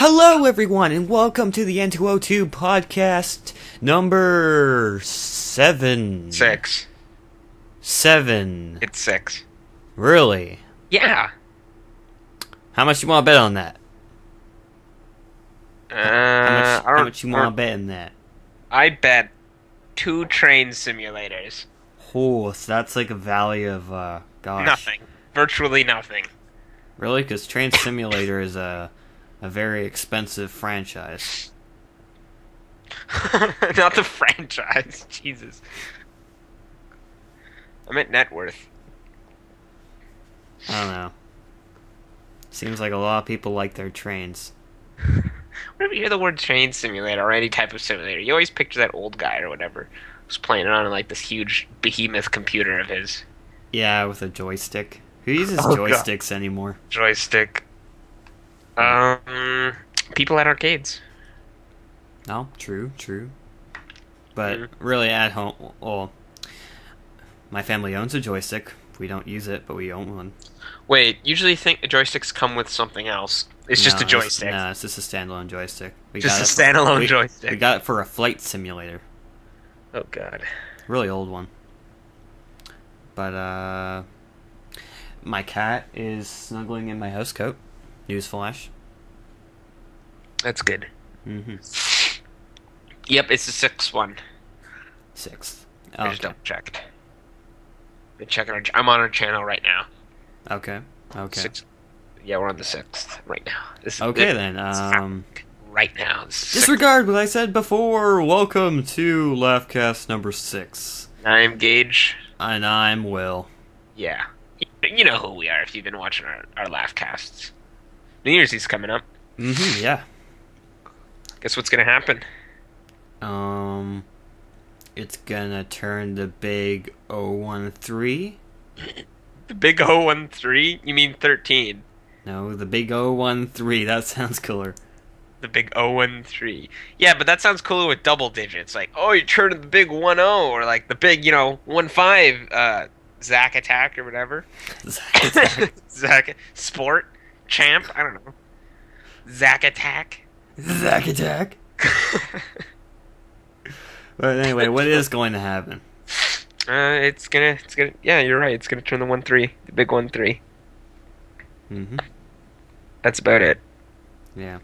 Hello, everyone, and welcome to the N2OTWO podcast number 7. 6. 7. It's 6. Really? Yeah. How much you want to bet on that? How much you want to I bet on that? bet 2 train simulators. Oh, so that's like a value of, gosh. Nothing. Virtually nothing. Really? Because Train Simulator is a very expensive franchise. Not the franchise. Jesus. I meant net worth. I don't know. Seems like a lot of people like their trains. Whenever you hear the word train simulator or any type of simulator, you always picture that old guy or whatever who's playing it on like this huge behemoth computer of his. Yeah, with a joystick. Who uses Oh, joysticks anymore? Joystick. People at arcades. No, true. But really at home, well, my family owns a joystick. We don't use it, but we own one. Wait, usually think the joysticks come with something else. It's just a joystick. It's just a standalone joystick. Just a standalone joystick. We got it for a flight simulator. Oh god. Really old one. But, my cat is snuggling in my house coat. Newsflash. That's good. Mm-hmm. Yep, it's the 6th one. 6th. I Okay. just double checked. Been checking I'm on our channel right now. Okay. Yeah, we're on the 6th right now. Okay, then. Right now. Disregard what I said before. Welcome to Laughcast number 6. I'm Gage. And I'm Will. Yeah. You know who we are if you've been watching our Laughcasts. New Year's Eve's coming up. Mm-hmm, yeah. Guess what's gonna happen? It's gonna turn the big 013. The big 013? You mean 13? No, the big 013. That sounds cooler. The big 013. Yeah, but that sounds cooler with double digits. Like, oh, you're turning the big 10, or like the big, 15, Zack Attack or whatever. Zack Sport Champ. I don't know. Zack Attack. Zack Attack. But anyway, what is going to happen? It's gonna. Yeah, you're right. It's gonna turn the 13, the big 13. Mm-hmm. That's about it. Yeah.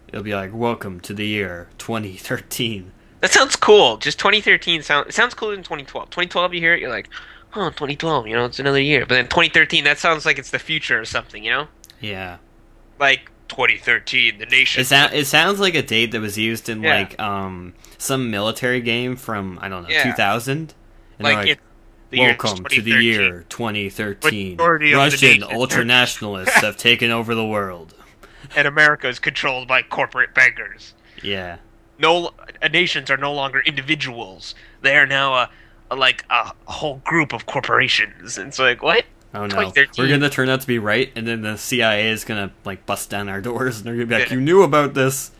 It'll be like, welcome to the year 2013. That sounds cool. Just 2013 sounds cooler than 2012. 2012, you hear it, you're like, oh, 2012, it's another year. But then 2013, that sounds like it's the future or something, Yeah. Like 2013, the nation. It sounds like a date that was used in like some military game from 2000. And like welcome to the year 2013. Russian ultranationalists have taken over the world. And America is controlled by corporate bankers. Yeah. Nations are no longer individuals. They are now a whole group of corporations. And it's like, what? Oh no, we're gonna turn out to be right, and then the CIA is gonna bust down our doors, and they're gonna be like, "You knew about this."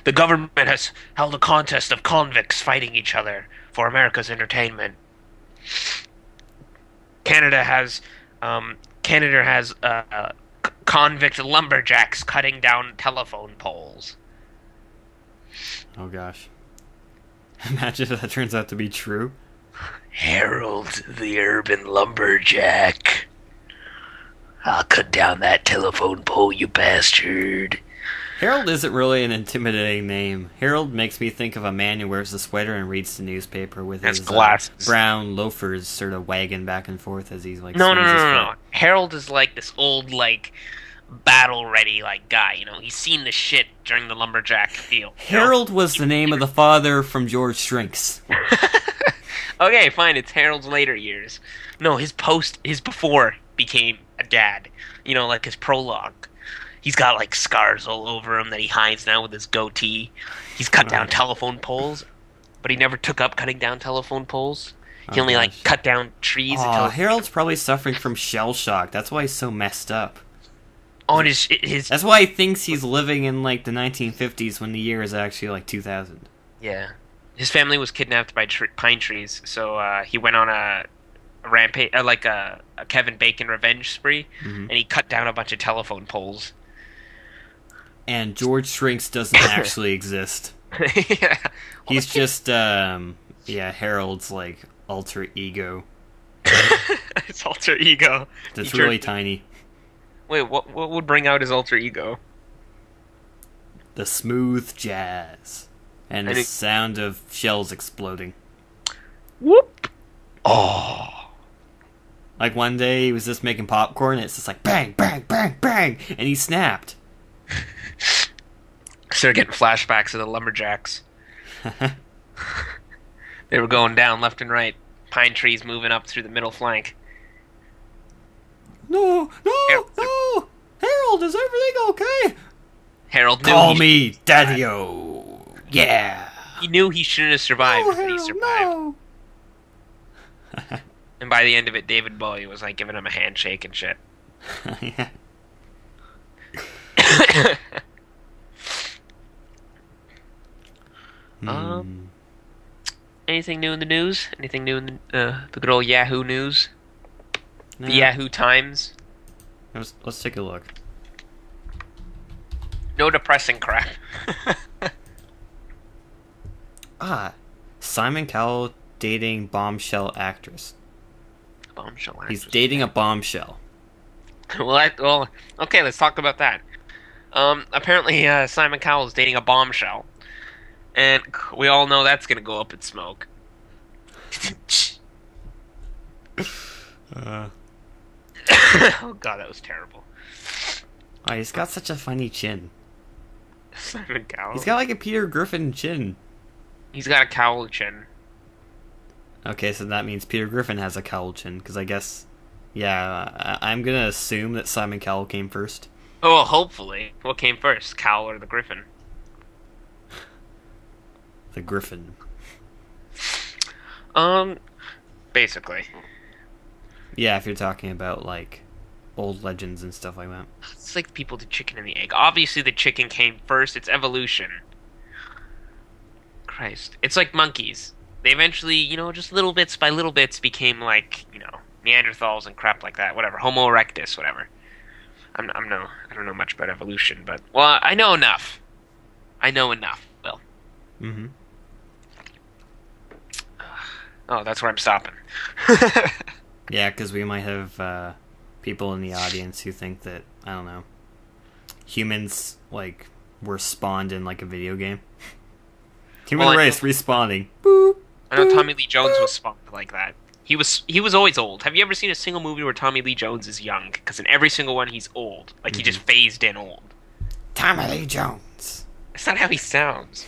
The government has held a contest of convicts fighting each other for America's entertainment. Canada has convict lumberjacks cutting down telephone poles. Oh gosh. Imagine if that turns out to be true. Harold the urban lumberjack. I'll cut down that telephone pole, you bastard. Harold isn't really an intimidating name. Harold makes me think of a man who wears a sweater and reads the newspaper with his glasses. Brown loafers sort of wagging back and forth as he's like... No. Harold is like this old, battle-ready, guy, He's seen the shit during the lumberjack deal. Harold was the name of the father from George Shrinks. Okay, fine, it's Harold's later years. No, his before became a dad. Like his prologue. He's got, scars all over him that he hides now with his goatee. He's cut down telephone poles, but he never took up cutting down telephone poles. He only, cut down trees. Harold's probably suffering from shell shock. That's why he's so messed up. Oh, and his... That's why he thinks he's living in, the 1950s when the year is actually, 2000. Yeah. His family was kidnapped by pine trees, so he went on a rampage, a Kevin Bacon revenge spree, and he cut down a bunch of telephone poles. And George Shrinks doesn't actually exist. Yeah. He's just, Harold's, like, alter ego. His alter ego. That's really tiny. Wait, what would bring out his alter ego? The smooth jazz. And the sound of shells exploding. Whoop! Oh. Like one day he was just making popcorn and it's just like bang, bang, bang, bang! And he snapped. Started getting flashbacks of the lumberjacks. They were going down left and right. Pine trees moving up through the middle flank. No! Harold, is everything okay? Harold knew Call me Daddy-O. Yeah. He knew he shouldn't have survived, but he survived. No. And by the end of it, David Bowie was like giving him a handshake and shit. Yeah. Anything new in the news? Anything new in the good old Yahoo news? No. The Yahoo Times? Let's take a look. No depressing crap. Simon Cowell dating bombshell actress. Bombshell actress. He's dating a bombshell. Well, okay, let's talk about that. Apparently, Simon Cowell is dating a bombshell. And we all know that's gonna go up in smoke. Oh god, that was terrible. Oh, he's got such a funny chin. Simon Cowell. He's got like a Peter Griffin chin. He's got a Cowell chin. Okay, so that means Peter Griffin has a Cowell chin, because I guess... Yeah, I'm gonna assume that Simon Cowell came first. Oh, well, hopefully. What came first, Cowell or the Griffin? The Griffin. Basically. Yeah, if you're talking about, like, old legends and stuff like that. It's like people did chicken and the egg. Obviously the chicken came first. It's evolution. Christ. It's like monkeys. They eventually, just little bits by little bits became like, Neanderthals and crap like that. Whatever. Homo erectus, whatever. I don't know much about evolution, but... Well, I know enough. Well. Mm-hmm. Oh, that's where I'm stopping. Yeah, because we might have people in the audience who think that, I don't know, humans, like, were spawned in, like, a video game. Human race respawning. Boop, I know Tommy Lee Jones was spawned like that. He was always old. Have you ever seen a single movie where Tommy Lee Jones is young? Because in every single one, he's old. Like, he just phased in old. Tommy Lee Jones. That's not how he sounds.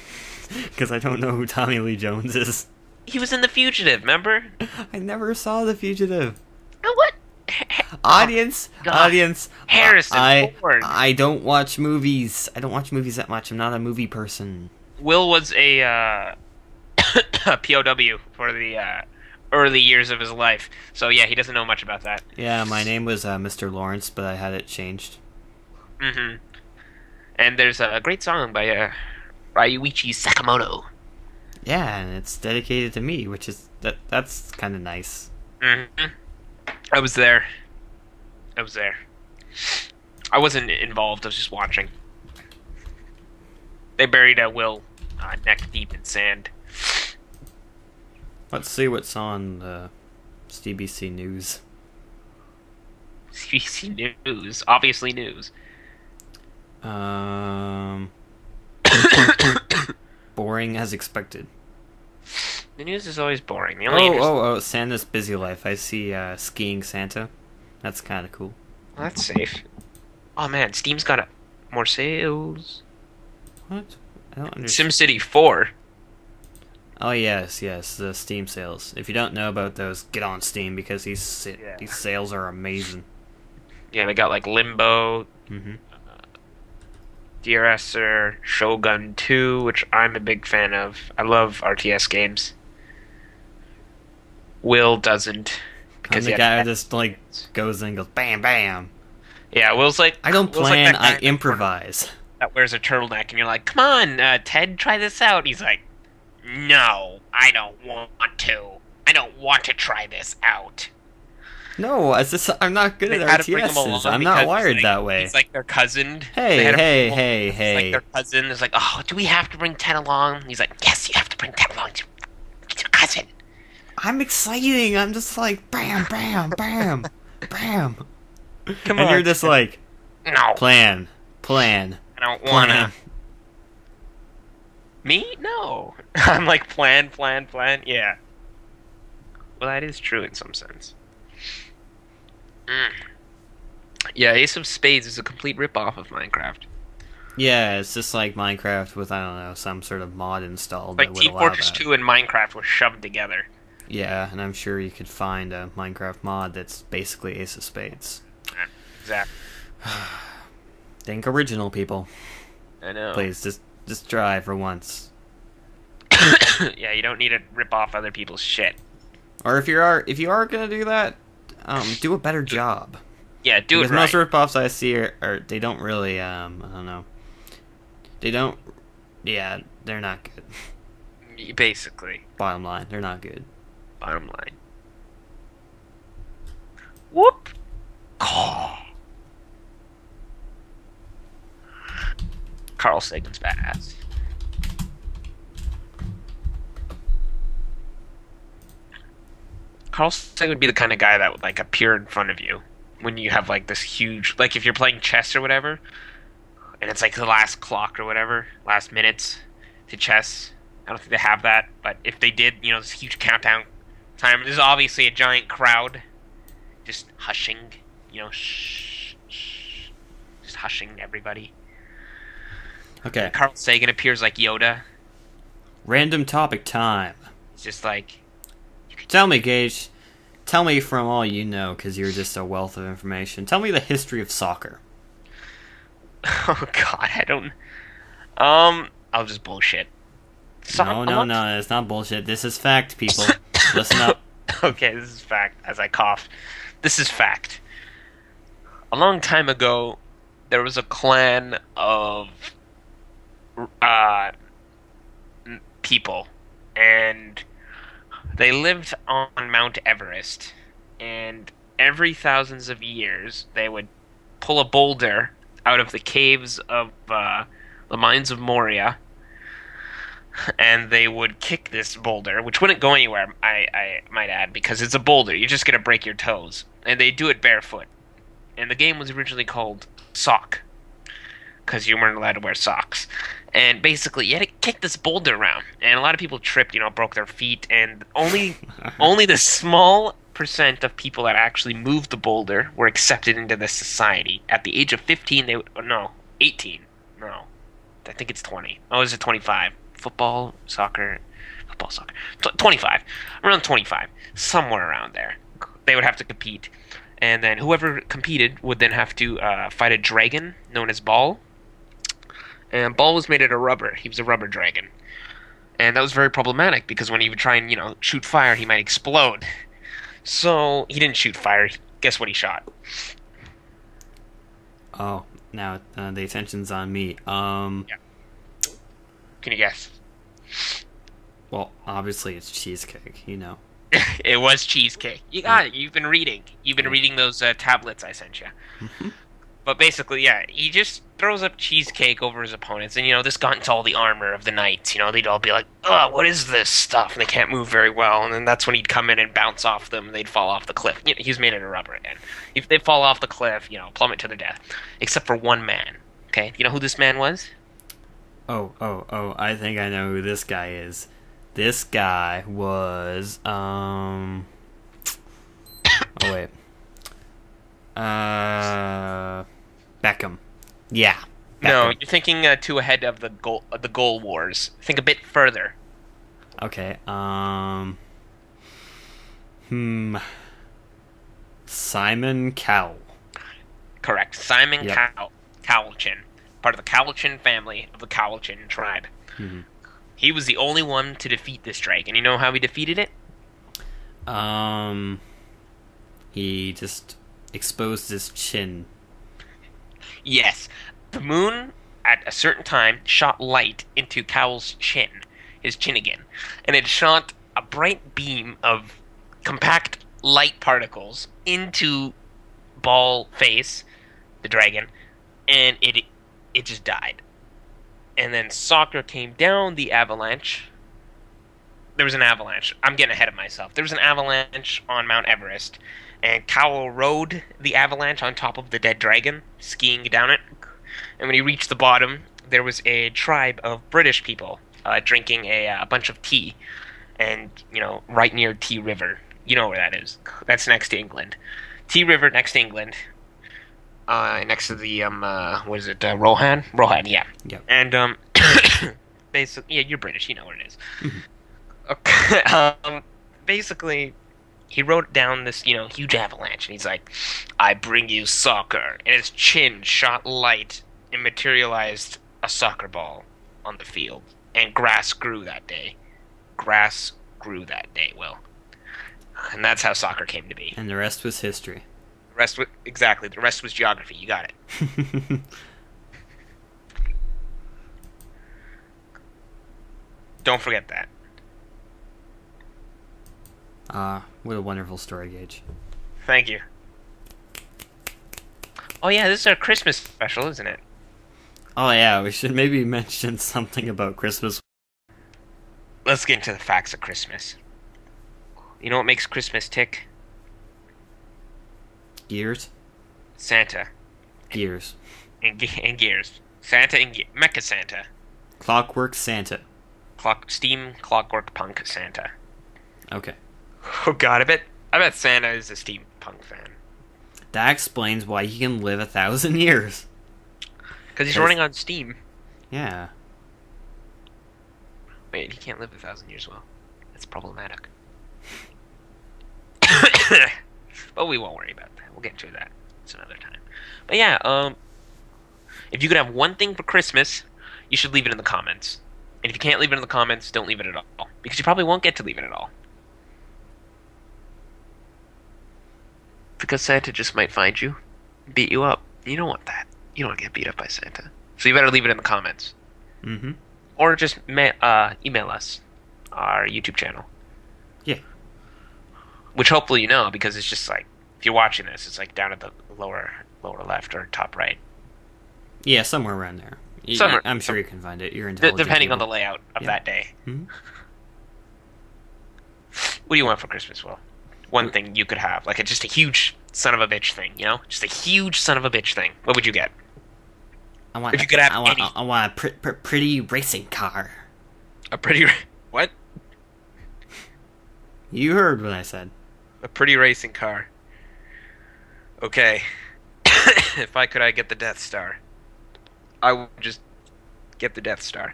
Because I don't know who Tommy Lee Jones is. He was in The Fugitive, remember? I never saw The Fugitive. Oh, what? Audience, Harrison Ford. I don't watch movies. I don't watch movies that much. I'm not a movie person. Will was a POW for the early years of his life. So, yeah, he doesn't know much about that. Yeah, my name was Mr. Lawrence, but I had it changed. Mm-hmm. And there's a great song by Ryuichi Sakamoto. Yeah, and it's dedicated to me, which is... That's kind of nice. Mm-hmm. I was there. I wasn't involved, I was just watching. They buried Will neck deep in sand. Let's see what's on the CBC News. CBC News. Obviously news. Boring as expected. The news is always boring. The only Santa's busy life. I see skiing Santa. That's kind of cool. Well, that's safe. Oh man, Steam's got more sales. What? I don't understand. SimCity 4. Oh yes, the Steam sales. If you don't know about those, get on Steam because these sales are amazing. Yeah, they got like Limbo, Mm-hmm. DRSer, Shogun 2, which I'm a big fan of. I love RTS games. Will doesn't. Because the guy just like goes in and goes bam bam. Yeah, Will's like... I don't plan, I improvise. That wears a turtleneck and you're like, come on, Ted, try this out. He's like, no, I don't want to. I don't want to try this out. No, it's just I'm not good They at had to bring him RTSs. along I'm not because wired that way. he's like their cousin. Hey, They had to bring hey, him hey, along. He's hey. like their cousin. It's like, oh, do we have to bring Ted along? He's like, yes, you have to bring Ted along. It's your cousin. I'm exciting. I'm just like, bam, bam, bam, bam. Come And on. you're just like, no, plan. I don't wanna. Me? No. I'm like, plan. Yeah. Well, that is true in some sense. Yeah, Ace of Spades is a complete ripoff of Minecraft. Yeah, it's just like Minecraft with, I don't know, some sort of mod installed Like that would Team allow Fortress that. 2 and Minecraft were shoved together. Yeah, and I'm sure you could find a Minecraft mod that's basically Ace of Spades. Exactly. Think original, people. I know. Please, just try for once. Yeah, you don't need to rip off other people's shit. Or if you are gonna do that, do a better job. Yeah, do Because it right. most ripoffs I see are they don't really I don't know. They don't. Yeah, they're not good. Basically. Bottom line, they're not good. Bottom line. Whoop! Oh. Carl Sagan's badass. Carl Sagan would be the kind of guy that would like appear in front of you when you have like this huge, like if you're playing chess or whatever, and it's like the last clock or whatever, last minutes to chess. I don't think they have that, but if they did, you know, this huge countdown time. There's obviously a giant crowd, just hushing, you know, shh, shh, just hushing everybody. Okay. And Carl Sagan appears like Yoda. Random topic time. It's just like, Tell me, Gage. Tell me from all you know, because you're just a wealth of information. Tell me the history of soccer. oh god, I don't. I'll just bullshit. No, it's not bullshit. This is fact, people. Listen up. Okay, this is fact. As I cough, this is fact. A long time ago, there was a clan of people, and they lived on Mount Everest. And every thousands of years, they would pull a boulder out of the caves of the mines of Moria, and they would kick this boulder, which wouldn't go anywhere, I might add, because it's a boulder. You're just going to break your toes. And they do it barefoot. And the game was originally called Sock, because you weren't allowed to wear socks. And basically, you had to kick this boulder around. And a lot of people tripped, you know, broke their feet, and only the small percent of people that actually moved the boulder were accepted into this society. At the age of 15, 18. No. I think it's 20. Oh, is it 25? Football, soccer. 25. Around 25. Somewhere around there. They would have to compete. And then whoever competed would then have to fight a dragon known as Ball. And Ball was made out of rubber. He was a rubber dragon. And that was very problematic because when he would try and, you know, shoot fire, he might explode. So he didn't shoot fire. Guess what he shot? Oh, now the attention's on me. Yeah. Can you guess? Well, obviously it's cheesecake, you know. It was cheesecake. You got it. You've been reading. You've been reading those tablets I sent you. Mm-hmm. But basically, yeah, he just throws up cheesecake over his opponents. And, you know, this got into all the armor of the knights. You know, they'd all be like, oh, what is this stuff? And they can't move very well. And then that's when he'd come in and bounce off them. And they'd fall off the cliff. You know, he was made out of rubber again. If they fall off the cliff, you know, plummet to their death. Except for one man. Okay? You know who this man was? Oh, I think I know who this guy is. This guy was, oh wait. Beckham. Yeah. Beckham. No, you're thinking too ahead of the goal wars. Think a bit further. Okay, Simon Cowell. Correct. Simon Yep. Cowelchin. Part of the Cowelchin family of the Cowelchin tribe. Mm-hmm. He was the only one to defeat this dragon. You know how he defeated it? He just exposed his chin. Yes. The moon, at a certain time, shot light into Cowell's chin. His chin again. And it shot a bright beam of compact light particles into Ball Face, the dragon, and it just died. And then Soccer came down the avalanche. There was an avalanche. I'm getting ahead of myself. There was an avalanche on Mount Everest, and Cowell rode the avalanche on top of the dead dragon, skiing down it. And when he reached the bottom, there was a tribe of British people drinking a bunch of tea, and right near Tea River. You know where that is? That's next to England. Tea River next to England. Next to the what is it? Rohan? Rohan, yeah. Yep. And basically, yeah, you're British. You know what it is. Okay. Basically, he wrote down this, huge avalanche, and he's like, "I bring you soccer," and his chin shot light and materialized a soccer ball on the field, and grass grew that day. Grass grew that day, Will, and that's how soccer came to be. And the rest was history. Exactly. The rest was geography. You got it. Don't forget that. What a wonderful story, Gage. Thank you. Oh yeah, this is our Christmas special, isn't it? Oh yeah, we should maybe mention something about Christmas. Let's get into the facts of Christmas. You know what makes Christmas tick? Gears? Santa. Gears. And gears. Santa and Mecha Santa. Clockwork Santa. Steam Clockwork Punk Santa. Okay. Oh god, I bet Santa is a steampunk fan. That explains why he can live 1,000 years. Because he's running on steam. Yeah. Wait, he can't live 1,000 years, well. That's problematic. But we won't worry about that. We'll get into that. It's another time. But yeah, if you could have one thing for Christmas, you should leave it in the comments. And if you can't leave it in the comments, don't leave it at all. Because you probably won't get to leave it at all. Because Santa just might find you, beat you up. You don't want that. You don't want to get beat up by Santa. So you better leave it in the comments. Mm-hmm. Or just email us, our YouTube channel. Yeah. Which hopefully you know, because it's just like, if you're watching this, it's like down at the lower left or top right. Yeah, somewhere around there. I'm sure you can find it. You're intelligent. Depending on the layout of that day. Mm-hmm. What do you want for Christmas, Will? One thing you could have, like just a huge son of a bitch thing, just a huge son of a bitch thing. What would you get? If you could have any. I want a pretty racing car. A pretty what? You heard what I said. A pretty racing car. Okay. If I could, I'd get the Death Star. I would just get the Death Star.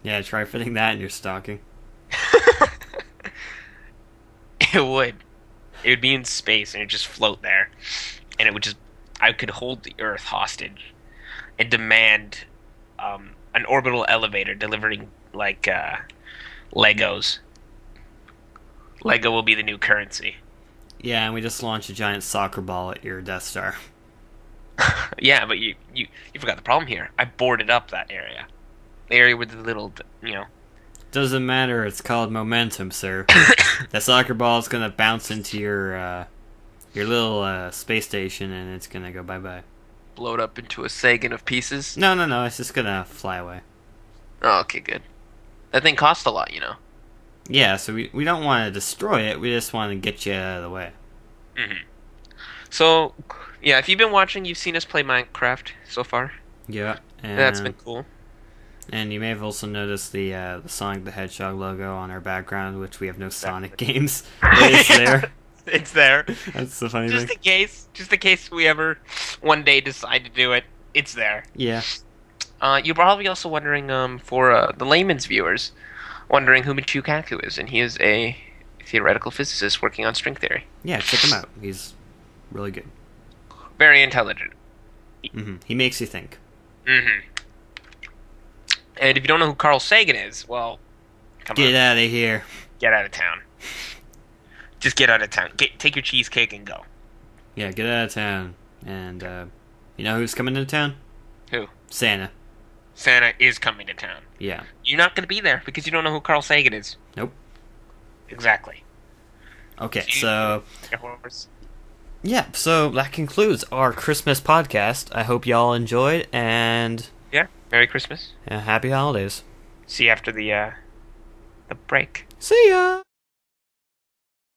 Yeah, try fitting that in your stocking. It would. It would be in space and it would just float there. And it would just... I could hold the Earth hostage and demand an orbital elevator delivering, like, Legos. Lego will be the new currency. Yeah, and we just launched a giant soccer ball at your Death Star. Yeah, but you forgot the problem here. I boarded up that area. The area with the little, Doesn't matter, it's called momentum, sir. That soccer ball is gonna bounce into your little space station and it's gonna go bye-bye. Blow it up into a Sagan of pieces? No, it's just gonna fly away. Oh, okay, good. That thing costs a lot, Yeah, so we don't want to destroy it, we just want to get you out of the way. Mm-hmm. So, yeah, if you've been watching, you've seen us play Minecraft so far. Yeah. And that's been cool. And you may have also noticed the Sonic the Hedgehog logo on our background, which we have no Sonic games. It's there. It's there. That's the funny thing. Just in case we ever one day decide to do it, it's there. Yeah. You're probably also wondering, for the layman's viewers, wondering who Michio Kaku is, and he is a theoretical physicist working on string theory. Yeah, check him out. He's really good. Very intelligent. Mm-hmm. He makes you think. Mm-hmm. And if you don't know who Carl Sagan is, well, come on. Get out of here. Get out of town. Just get out of town. Take your cheesecake and go. Yeah, get out of town. And, you know who's coming to town? Who? Santa. Santa is coming to town. Yeah. You're not going to be there because you don't know who Carl Sagan is. Nope. Exactly. Okay, so Your horse. yeah, so that concludes our Christmas podcast. I hope y'all enjoyed, and Yeah. Merry Christmas. happy holidays. See you after the break. See ya!